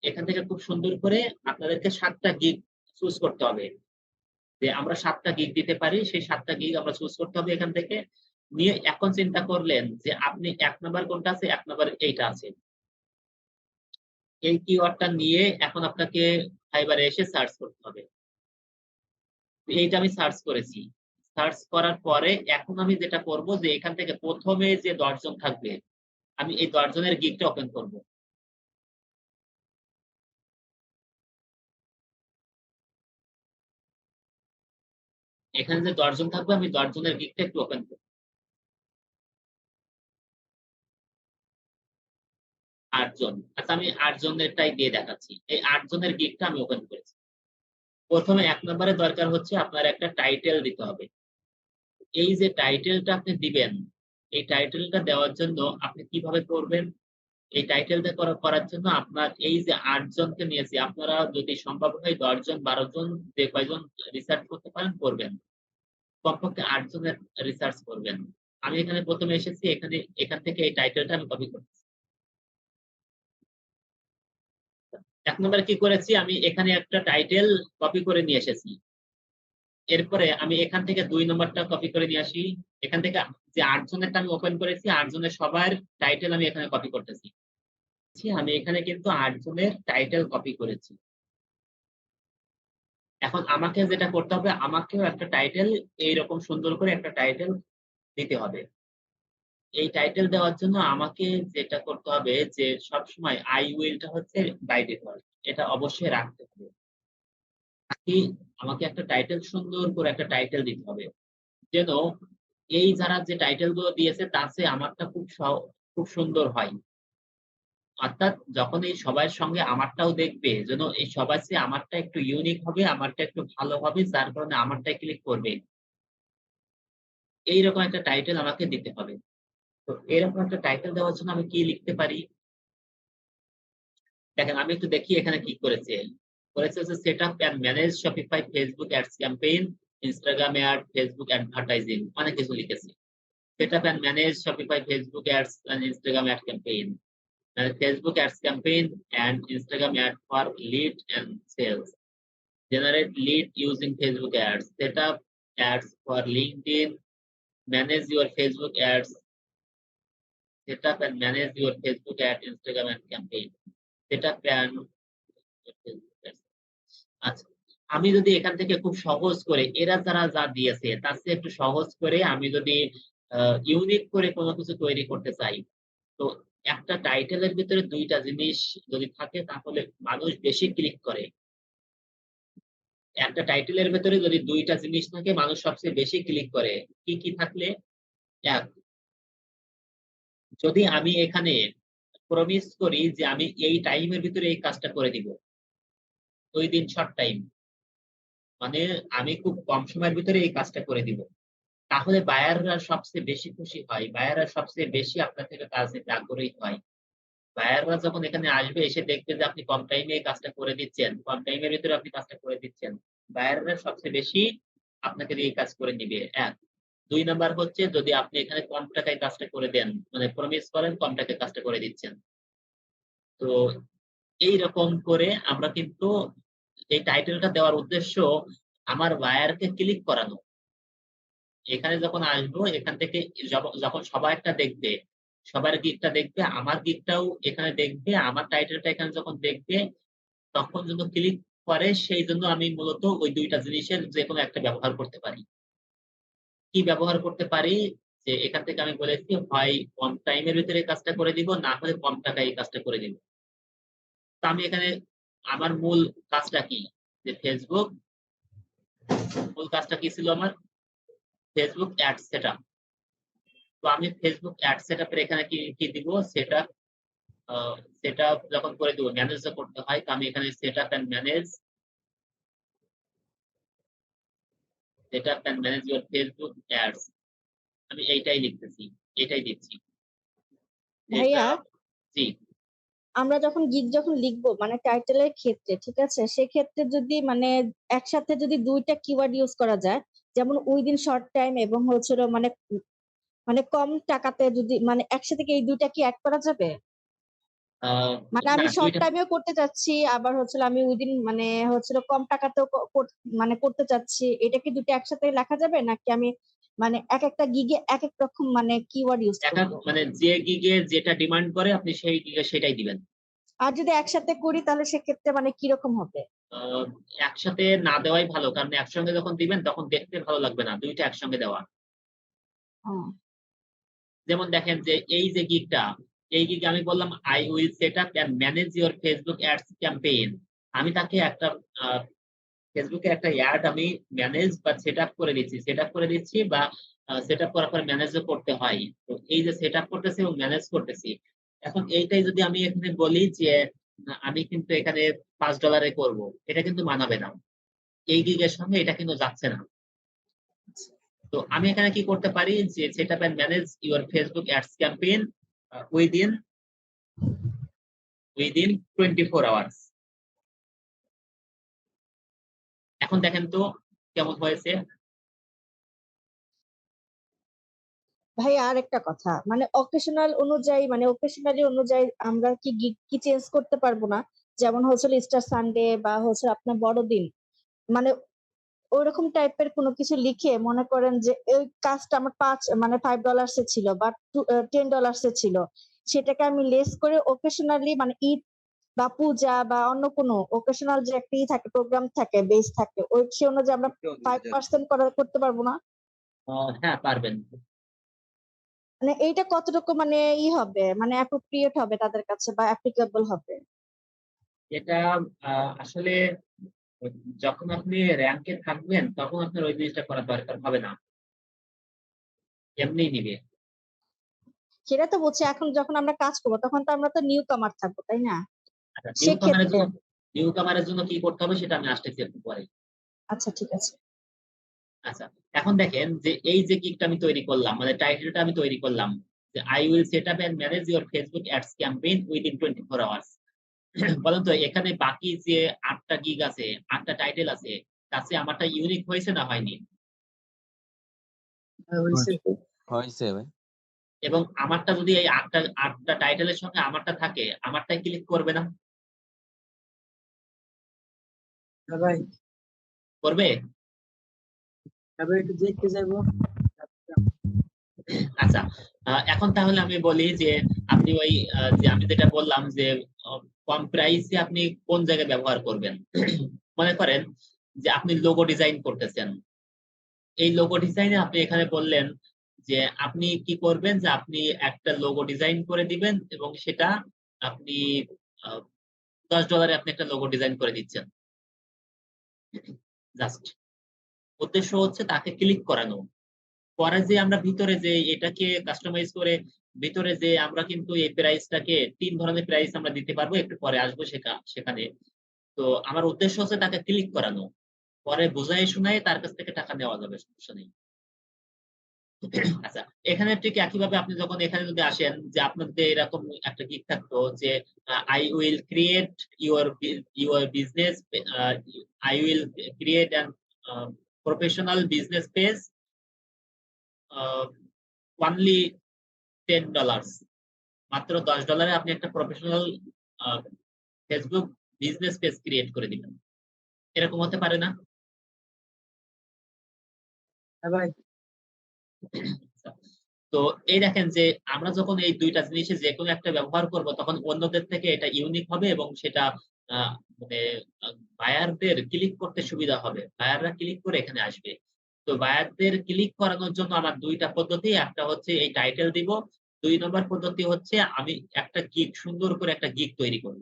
এখান থেকে খুব সুন্দর করে আপনাদেরকে ৭ টা গিগ চুজ করতে হবে। যে আমরা ৭ টা গিগ দিতে পারি, সেই ৭ টা গিগ আমরা চুজ করতে হবে এখান থেকে। নিয়ে এখন চিন্তা করলেন যে আপনি ১ নাম্বার কোনটা আছে? ১ নাম্বার এইটা আছে। এই কিওয়ার্ডটা নিয়ে এখন আপনাকে Fiverr এ এসে সার্চ করতে হবে। এইটা আমি সার্চ করেছি। সার্চ করার পরে এখন আমি যেটা করব যে এখান থেকে ১ম এ যে ১০ জন থাকবে, আমি এই ১০ জনের গিগটা ওপেন করব। এখানে যে ১০ জন থাকবে আমি ১০ জনের গিগটা একটু ওপেন করব। ৮ জন। আচ্ছা আমি ৮ জনেরটাই দিয়ে দেখাচ্ছি। এই ৮ জনের গিগটা আমি ওপেন করেছি। ১ম এ ১ নাম্বারে দরকার হচ্ছে আপনার একটা টাইটেল দিতে হবে। এই যে টাইটেলটা আপনি দিবেন, এই টাইটেলটা দেওয়ার জন্য আপনি কিভাবে করবেন? এই টাইটেলটা করার জন্য আপনার এই যে ৮ জনকে নিয়েছি, আপনারা যদি সম্ভব হয় ১০ জন ১২ জন যে কয়জন রিসার্চ করতে পারেন করবেন। কমপক্ষে ৮ জনের রিসার্চ করবেন। আমি এখানে ১ম এ এসেছি এখান থেকে এই টাইটেলটা আমি কপি করতেছি। ১ নম্বরে কি করেছি? আমি এখানে একটা টাইটেল কপি করে নিয়ে এসেছি। এরপরে আমি এখান থেকে ২ নম্বরটা কপি করে নিয়ে আসি। এখান থেকে যে ৮ জনেরটা আমি ওপেন করেছি, ৮ জনের সবার টাইটেল আমি এখানে কপি করতেছি। আমি এখানে কিন্তু ৮ জনের টাইটেল কপি করেছি। এখন আমাকে যেটা করতে হবে, আমাকেও একটা টাইটেল এইরকম সুন্দর করে একটা টাইটেল দিতে হবে। এই টাইটেল দেওয়ার জন্য আমাকে যেটা করতে হবে যে সবসময় I will টা হচ্ছে বাই ডিফল্ট। এটা অবশ্যই রাখতে হবে। কি আমাকে একটা টাইটেল সুন্দর করে একটা টাইটেল দিতে হবে। যেন এই যারা যে টাইটেল গুলো দিয়েছে তার চেয়ে আমারটা খুব সুন্দর হয়। অর্থাৎ যখন এই সবার সঙ্গে আমারটাও দেখবে যেন এই সবার চেয়ে আমারটা একটু ইউনিক হবে, আমারটা একটু ভালো হবে যার কারণে আমারটায় ক্লিক করবে। এইরকম একটা টাইটেল আমাকে দিতে হবে। তো এরকম একটা টাইটেল দেওয়ার জন্য আমি কি লিখতে পারি? দেখেন আমি একটু দেখি এখানে কি করেছে। করেছে হচ্ছে set up and manage Shopify Facebook Ads campaign, Instagram ad, Facebook advertising অনেক কিছু লিখেছে। Set up and manage Shopify Facebook Ads and Instagram ad campaign, Facebook ads campaign and Instagram ad for lead and sales. Generate lead using Facebook ads. Set up ads for LinkedIn. Manage your Facebook ads. Set up and manage your Facebook ad, Instagram ad campaign. Set up and আচ্ছা। আমি যদি এখান থেকে খুব সহজ করে এরা যারা যা দিয়েছে তার চেয়ে একটু সহজ করে আমি যদি ইউনিক করে কোন কিছু তৈরি করতে চাই, তো একটা টাইটেলের ভিতরে ২ টা জিনিস যদি থাকে তাহলে মানুষ বেশি ক্লিক করে। একটা টাইটেলের ভেতরে যদি ২ টা জিনিস থাকে মানুষ সবচেয়ে বেশি ক্লিক করে। কি, কি থাকলে? ১ যদি আমি এখানে প্রমিস করি যে আমি এই টাইমের ভিতরে এই কাজটা করে দিব। ২ দিন শর্ট টাইম। মানে আমি খুব কম সময়ের ভিতরে এই কাজটা করে দিব। তাহলে বায়াররা সবচেয়ে বেশি খুশি হয়। বায়াররা সবচেয়ে বেশি আপনার থেকে কাজ নিতে আগ্রহী হয়। বায়াররা যখন এখানে আসবে এসে দেখবে যে আপনি কম টাইমে এই কাজটা করে দিচ্ছেন, কম টাইমের ভিতরে আপনি কাজটা করে দিচ্ছেন। বায়াররা সবচেয়ে বেশি আপনাকে দিয়ে এই কাজ করে নিবে ১। ২ নাম্বার হচ্ছে যদি আপনি এখানে কম টাকায় কাজটা করে দেন, মানে প্রমিস করেন কম টাকায় কাজটা করে দিচ্ছেন। তো এইরকম করে আমরা কিন্তু এই টাইটেলটা দেওয়ার উদ্দেশ্য আমার বায়ারকে ক্লিক করানো। এখানে যখন আসবো এখান থেকে যখন সবাই একটা দেখবে, সবার গিগটা দেখবে, আমার গিগটাও এখানে দেখবে, আমার টাইটেলটা এখানে যখন দেখবে, তখন যেন ক্লিক করে সেইজন্য আমি মূলত ওই ২ টা জিনিসের যেকোনো একটা ব্যবহার করতে পারি। কি ব্যবহার করতে পারি? যে এখান থেকে আমি বলেছি হয় কম টাইমের ভিতরে এই কাজটা করে দিব, না হলে কম টাকায় এই কাজটা করে দিব। তো আমি এখানে আমার মূল কাজটা কি? যে মূল কাজটা কি ছিল আমার? Facebook Ads setup. তো আমি Facebook Ads সেটআপ এর এখানে কি দিব? আ সেটআপ যখন করে দিব, ম্যানেজ ও করতে হয়। তো আমি এখানে setup and manage your Facebook Ads আমি এইটাই লিখতেছি। এটাই দিচ্ছি। ভাইয়া সেটআপ জি। আমরা যখন লিখবো মানে টাইটেলের ক্ষেত্রে, ঠিক আছে? সেক্ষেত্রে যদি মানে একসাথে যদি ২ টা কিওয়ার্ড ইউজ করা যায়, যেমন উইদিন শর্ট টাইম এবং হচ্ছে হলো মানে কম টাকাতে যদি মানে একসাথে কি এই ২ টা কি এড করা যাবে? মানে না আমি শর্ট ২ টা টাইমেও করতে চাচ্ছি, আবার হচ্ছে হলো আমি উইদিন মানে হচ্ছে হলো কম টাকাতেও মানে করতে চাচ্ছি। এটা কি ২ টা একসাথে লেখা যাবে? নাকি আমি মানে একেকটা গিগে একেক রকম মানে কিওয়ার্ড ইউজ করব? মানে যে গিগে যেটা ডিমান্ড করে আপনি সেই গিগে সেটাই দিবেন। আর যদি একসাথে করি তাহলে সেক্ষেত্রে মানে কিরকম হবে? আ একসাথে না দেওয়াই ভালো। কারণ একসঙ্গে যখন দিবেন তখন দেখতে ভালো লাগবে না। ২ টা একসঙ্গে দেওয়া। ও যেমন দেখেন যে এই যে গিগটা, এই গিগে আমি বললাম I will set up and manage your Facebook ads campaign। আমি তাকে একটা আ Facebook এ একটা অ্যাড আমি ম্যানেজ বা সেটআপ করে দিচ্ছি। সেটআপ করে দিচ্ছি বা সেটআপ করার পরে ম্যানেজও করতে হয়। তো এই যে সেটআপ করতেছি এবং ম্যানেজ করতেছি। এখন এইটাই যদি আমি এখানে বলি যে আমি কিন্তু এখানে $৫ এ করব। এটা কিন্তু মানাবে না। এই গিগের সঙ্গে এটা কিন্তু যাচ্ছে না। তো আমি এখানে কি করতে পারি যে setup and manage your Facebook ads campaign within 24 hours. এখন দেখেন তো কেমন হয়েছে? ভাই আরেকটা কথা মানে অকেশনালি অনুযায়ী আমরা কি গিগ কি চেঞ্জ করতে পারবো না? যেমন হচ্ছে হলো ইস্টার সানডে বা হচ্ছে আপনার বড়দিন। মানে ওইরকম টাইপের কোনো কিছু লিখে মনে করেন যে এই কাজটা আমার মানে $5 এ ছিল বা $10 এ ছিল। সেটাকে আমি লেস করে অকেশনালি মানে ঈদ বা পূজা বা অন্য কোনো অকেশনাল যে একটা থাকে প্রোগ্রাম থাকে, বেস থাকে। সে অনুযায়ী আমরা 5% করতে পারবো না? আ হ্যাঁ, পারবেন। মানে এইটা কতটুকু মানে হবে মানে appropriate হবে তাদের কাছে বা applicable হবে? এটা আ আসলে যখন আপনি র‍্যাংকে থাকবেন তখন আপনার ওই জিনিসটা করার দরকার হবে না। এমনিই নিবে। সেটা তো বুঝছি। এখন যখন আমরা কাজ করব তখন তো আমরা তো নিউ কামার থাকবো, তাই না? আচ্ছা, সেক্ষেত্রে নিউ কামার এর জন্য কি করতে হবে সেটা আমি আসতেছি একটু পরে। আচ্ছা ঠিক আছে। আচ্ছা, এখন দেখেন যে এই যে গিগটা আমি তৈরি করলাম, মানে টাইটেলটা আমি তৈরি করলাম যে I will set up and manage your Facebook ads campaign within 24 hours। বলেন তো এখানে বাকি যে ৮ টা গিগ আছে, ৮ টা টাইটেল আছে, তার চেয়ে আমারটা ইউনিক হয়েছে না হয়নি? হইছে তো। হইছে ভাই। এবং আমারটা যদি এই ৮ টা টাইটেলের সঙ্গে আমারটা থাকে, আমারটায় ক্লিক করবে না? হ্যাঁ ভাই, করবে? এবার একটু দেখতে যাবো। আচ্ছা, এখন তাহলে আমি বলি যে আপনি ওই যে আমি যেটা বললাম যে কম প্রাইসে আপনি কোন জায়গায় ব্যবহার করবেন? মনে করেন যে আপনি লোগো ডিজাইন করতেছেন। এই লোগো ডিজাইনে আপনি এখানে বললেন যে আপনি কি করবেন যে আপনি একটা লোগো ডিজাইন করে দিবেন এবং সেটা আপনি আ $10 এ আপনি একটা লোগো ডিজাইন করে দিচ্ছেন। জাস্ট উদ্দেশ্য হচ্ছে তাকে ক্লিক করানো। পরে যে আমরা ভিতরে যে এটাকে কাস্টমাইজ করে ভিতরে যে আমরা কিন্তু এই প্রাইসটাকে ৩ ধরনের প্রাইস আমরা দিতে পারবো। একটু পরে আসবো সেখানে। তো আমার উদ্দেশ্য হচ্ছে তাকে ক্লিক করানো। পরে বুঝায়ে শুনায়ে তার কাছ থেকে টাকা নেওয়া যাবে, সমস্যা নেই। আচ্ছা, এখানে ঠিক একইভাবে আপনি যখন এখানে যদি আসেন যে আপনার যদি এরকম একটা গিগ থাকতো যে I will create your business I will create an professional business page uh, only $10। মাত্র $10 এ আপনি একটা প্রফেশনাল আ Facebook বিজনেস পেজ ক্রিয়েট করে দিবেন। এরকম হতে পারে না? হ্যাঁ ভাই। আচ্ছা। তো এই দেখেন যে আমরা যখন এই ২ টা জিনিসের যেকোনো একটা ব্যবহার করব তখন অন্যদের থেকে এটা ইউনিক হবে এবং সেটা আ মানে আ বায়ারদের ক্লিক করতে সুবিধা হবে। বায়াররা ক্লিক করে এখানে আসবে। তো বায়ারদের ক্লিক করানোর জন্য আমার ২ টা পদ্ধতি। একটা হচ্ছে এই টাইটেল দিব। ২ নম্বর পদ্ধতি হচ্ছে আমি একটা গিগ সুন্দর করে একটা গিগ তৈরি করব।